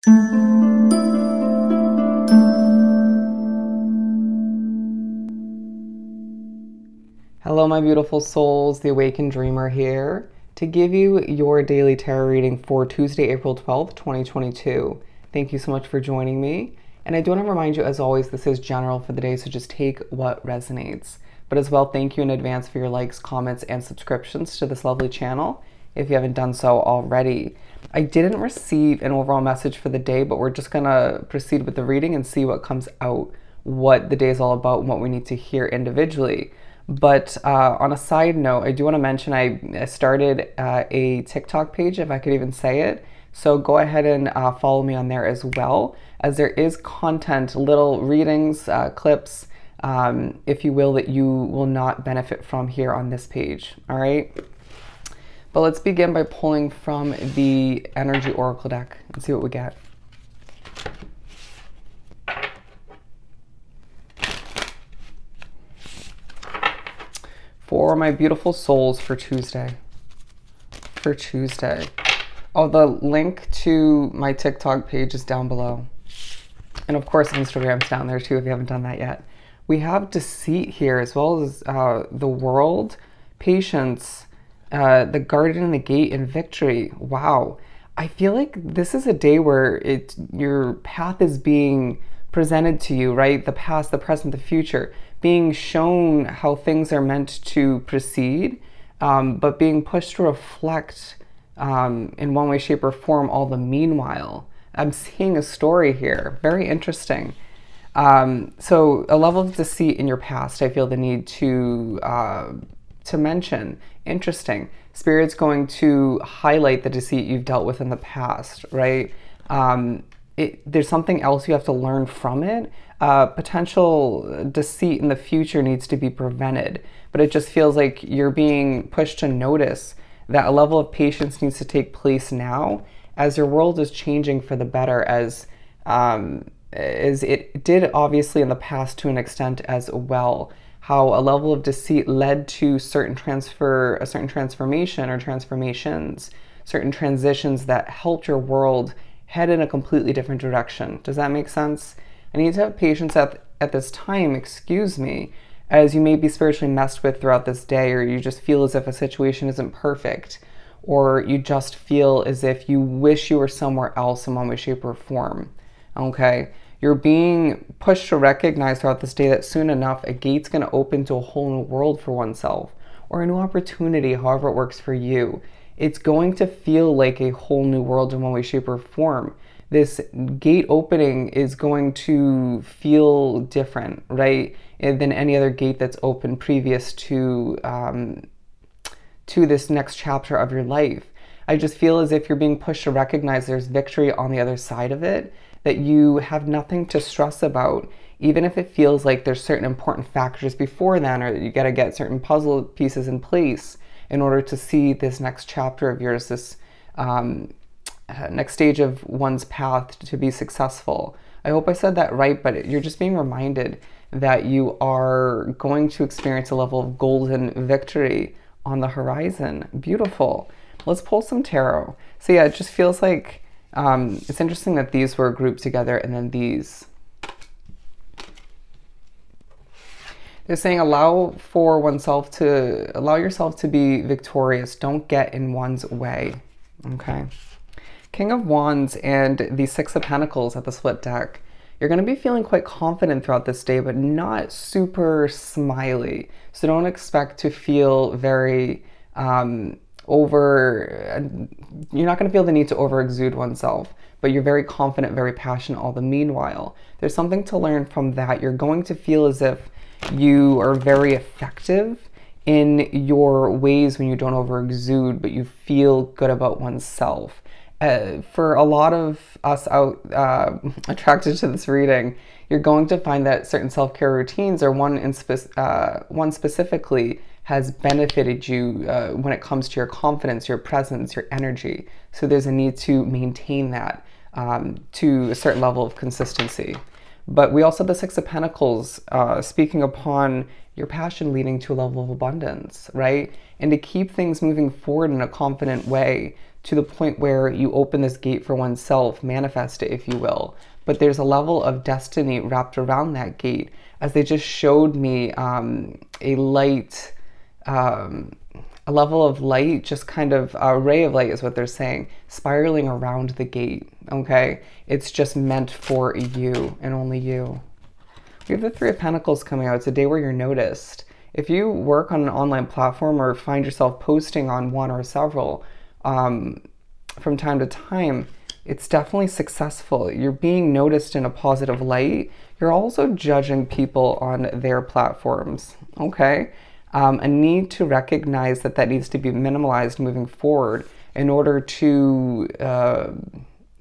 Hello, my beautiful souls. The Awakened Dreamer here to give you your daily tarot reading for Tuesday, April 12th, 2022. Thank you so much for joining me. And I do want to remind you, as always, this is general for the day, so just take what resonates. But as well, thank you in advance for your likes, comments, and subscriptions to this lovely channel if you haven't done so already. I didn't receive an overall message for the day, but we're just going to proceed with the reading and see what comes out, what the day is all about, and what we need to hear individually. But on a side note, I do want to mention I started a TikTok page, if I could even say it. So go ahead and follow me on there as well, as there is content, little readings, clips, if you will, that you will not benefit from here on this page. All right. But let's begin by pulling from the Energy Oracle deck and see what we get. For my beautiful souls for Tuesday. Oh, the link to my TikTok page is down below. And of course, Instagram's down there too if you haven't done that yet. We have Deceit here, as well as the World, Patience, the Garden and the Gate, and Victory. Wow. I feel like this is a day where your path is being presented to you, right? The past, the present, the future, being shown how things are meant to proceed, but being pushed to reflect in one way, shape, or form all the meanwhile. I'm seeing a story here. Very interesting. So a level of deceit in your past, I feel the need to mention. Interesting. Spirit's going to highlight the deceit you've dealt with in the past, right? There's something else you have to learn from it. Potential deceit in the future needs to be prevented, but it just feels like you're being pushed to notice that a level of patience needs to take place now, as your world is changing for the better, as it did obviously in the past to an extent as well. How a level of deceit led to a certain transformation or transformations, certain transitions that helped your world head in a completely different direction. Does that make sense? I need to have patience at this time, excuse me, as you may be spiritually messed with throughout this day, or you just feel as if a situation isn't perfect, or you just feel as if you wish you were somewhere else in one way, shape, or form. Okay? You're being pushed to recognize throughout this day that soon enough, a gate's going to open to a whole new world for oneself, or a new opportunity, however it works for you. It's going to feel like a whole new world in one way, shape, or form. This gate opening is going to feel different, right, than any other gate that's opened previous to this next chapter of your life. I just feel as if you're being pushed to recognize there's victory on the other side of it, that you have nothing to stress about, even if it feels like there's certain important factors before then, or you got to get certain puzzle pieces in place in order to see this next chapter of yours, this next stage of one's path to be successful. I hope I said that right, but you're just being reminded that you are going to experience a level of golden victory on the horizon. Beautiful. Let's pull some tarot. So yeah, it just feels like it's interesting that these were grouped together and then these. They're saying allow yourself to be victorious. Don't get in one's way. Okay. King of Wands and the Six of Pentacles at the split deck. You're going to be feeling quite confident throughout this day, but not super smiley. So don't expect to feel very you're not going to feel the need to over-exude oneself, but you're very confident, very passionate all the meanwhile. There's something to learn from that. You're going to feel as if you are very effective in your ways when you don't over-exude, but you feel good about oneself. For a lot of us out attracted to this reading, you're going to find that certain self-care routines, or one specifically, has benefited you when it comes to your confidence, your presence, your energy. So there's a need to maintain that to a certain level of consistency. But we also have the Six of Pentacles speaking upon your passion leading to a level of abundance, right? And to keep things moving forward in a confident way, to the point where you open this gate for oneself, manifest it, if you will. But there's a level of destiny wrapped around that gate, as they just showed me a light, a level of light, just kind of a ray of light is what they're saying, spiraling around the gate, okay? It's just meant for you and only you. We have the Three of Pentacles coming out. It's a day where you're noticed. If you work on an online platform or find yourself posting on one or several from time to time, it's definitely successful. You're being noticed in a positive light. You're also judging people on their platforms, okay? A need to recognize that that needs to be minimalized moving forward in order to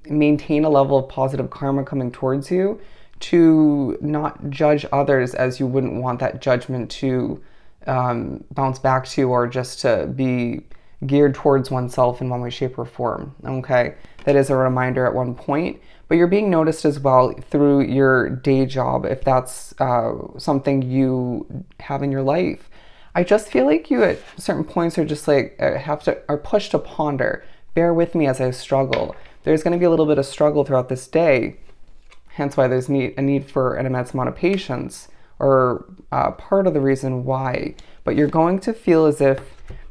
maintain a level of positive karma coming towards you, to not judge others as you wouldn't want that judgment to bounce back to you, or just to be geared towards oneself in one way, shape, or form, okay? That is a reminder at one point, but you're being noticed as well through your day job, if that's something you have in your life. I just feel like you at certain points are just like, are pushed to ponder. Bear with me as I struggle. There's going to be a little bit of struggle throughout this day, hence why there's a need for an immense amount of patience, or part of the reason why. But you're going to feel as if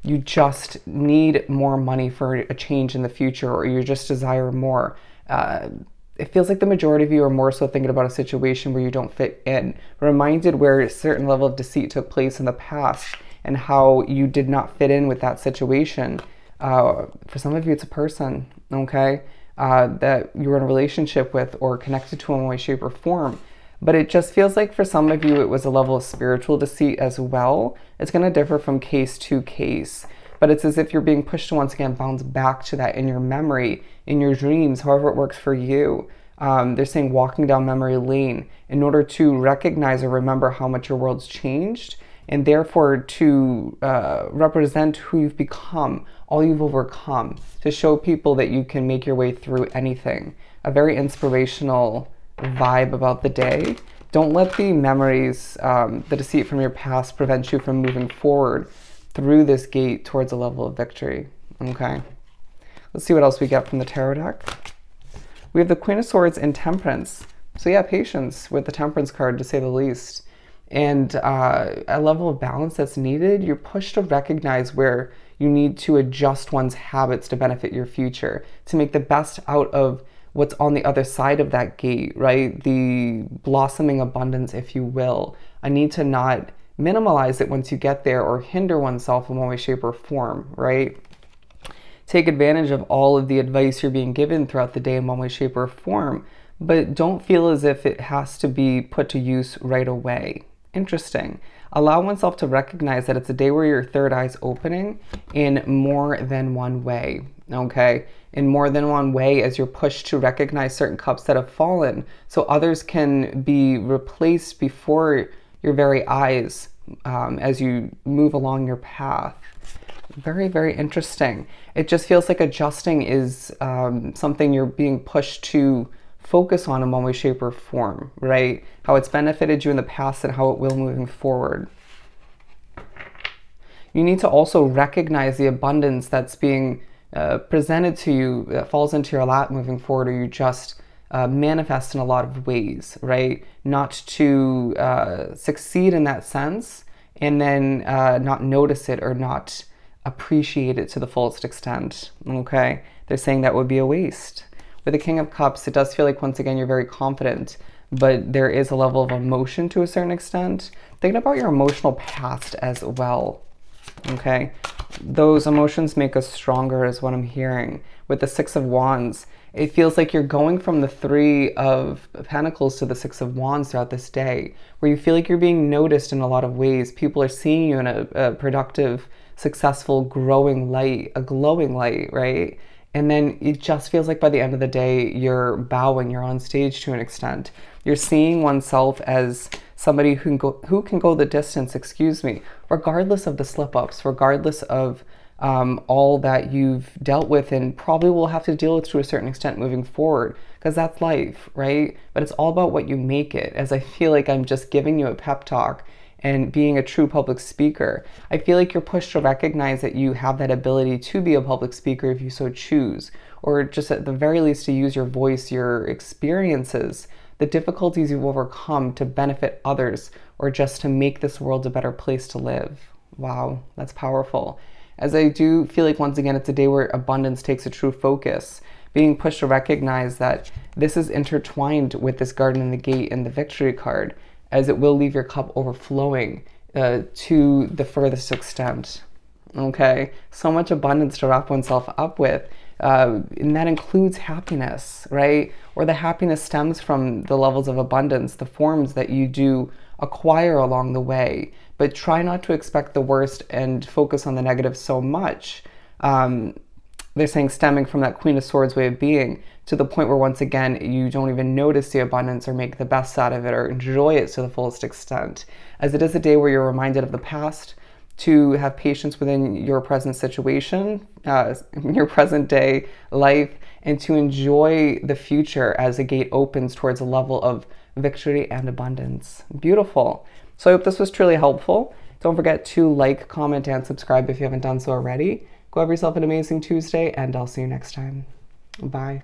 you just need more money for a change in the future, or you just desire more. It feels like the majority of you are more so thinking about a situation where you don't fit in, reminded where a certain level of deceit took place in the past and how you did not fit in with that situation. For some of you, it's a person, okay, that you were in a relationship with or connected to in one way, shape, or form. But it just feels like for some of you, it was a level of spiritual deceit as well. It's going to differ from case to case. But it's as if you're being pushed to once again bounce back to that in your memory, in your dreams, however it works for you. They're saying walking down memory lane in order to recognize or remember how much your world's changed, and therefore to represent who you've become, all you've overcome, to show people that you can make your way through anything. A very inspirational vibe about the day. Don't let the memories, the deceit from your past prevent you from moving forward through this gate towards a level of victory, okay? Let's see what else we get from the tarot deck. We have the Queen of Swords and Temperance. So yeah, patience with the Temperance card, to say the least. And a level of balance that's needed. You're pushed to recognize where you need to adjust one's habits to benefit your future, to make the best out of what's on the other side of that gate, right? The blossoming abundance, if you will. I need to not minimalize it once you get there, or hinder oneself in one way, shape, or form, right? Take advantage of all of the advice you're being given throughout the day in one way, shape, or form, but don't feel as if it has to be put to use right away. Interesting. Allow oneself to recognize that it's a day where your third eye's opening in more than one way, okay? In more than one way, as you're pushed to recognize certain cups that have fallen, so others can be replaced before your very eyes as you move along your path. Very, very interesting. It just feels like adjusting is something you're being pushed to focus on in one way, shape, or form, right? How it's benefited you in the past and how it will moving forward. You need to also recognize the abundance that's being presented to you, that falls into your lap moving forward, or you just manifest in a lot of ways, right? Not to succeed in that sense and then not notice it or not appreciate it to the fullest extent, okay? They're saying that would be a waste. With the King of Cups, it does feel like, once again, you're very confident, but there is a level of emotion to a certain extent. Thinking about your emotional past as well, okay? Those emotions make us stronger is what I'm hearing. With the Six of Wands, it feels like you're going from the Three of Pentacles to the Six of Wands throughout this day, where you feel like you're being noticed in a lot of ways. People are seeing you in a productive, successful, growing light, a glowing light, right? And then it just feels like by the end of the day, you're bowing, you're on stage to an extent. You're seeing oneself as somebody who can go the distance, regardless of the slip-ups, regardless of all that you've dealt with and probably will have to deal with to a certain extent moving forward, because that's life, right? But it's all about what you make it, as I feel like I'm just giving you a pep talk and being a true public speaker. I feel like you're pushed to recognize that you have that ability to be a public speaker if you so choose, or just at the very least to use your voice, your experiences, the difficulties you've overcome to benefit others, or just to make this world a better place to live. Wow, that's powerful. As I do feel like, once again, it's a day where abundance takes a true focus, being pushed to recognize that this is intertwined with this Garden in the Gate and the Victory card, as it will leave your cup overflowing to the furthest extent. Okay, so much abundance to wrap oneself up with. And that includes happiness, right? Or the happiness stems from the levels of abundance, the forms that you do acquire along the way. But try not to expect the worst and focus on the negative so much. They're saying stemming from that Queen of Swords way of being, to the point where, once again, you don't even notice the abundance or make the best out of it or enjoy it to the fullest extent. As it is a day where you're reminded of the past, to have patience within your present situation, your present day life, and to enjoy the future as the gate opens towards a level of victory and abundance. Beautiful. So I hope this was truly helpful. Don't forget to like, comment, and subscribe if you haven't done so already. Go have yourself an amazing Tuesday, and I'll see you next time. Bye.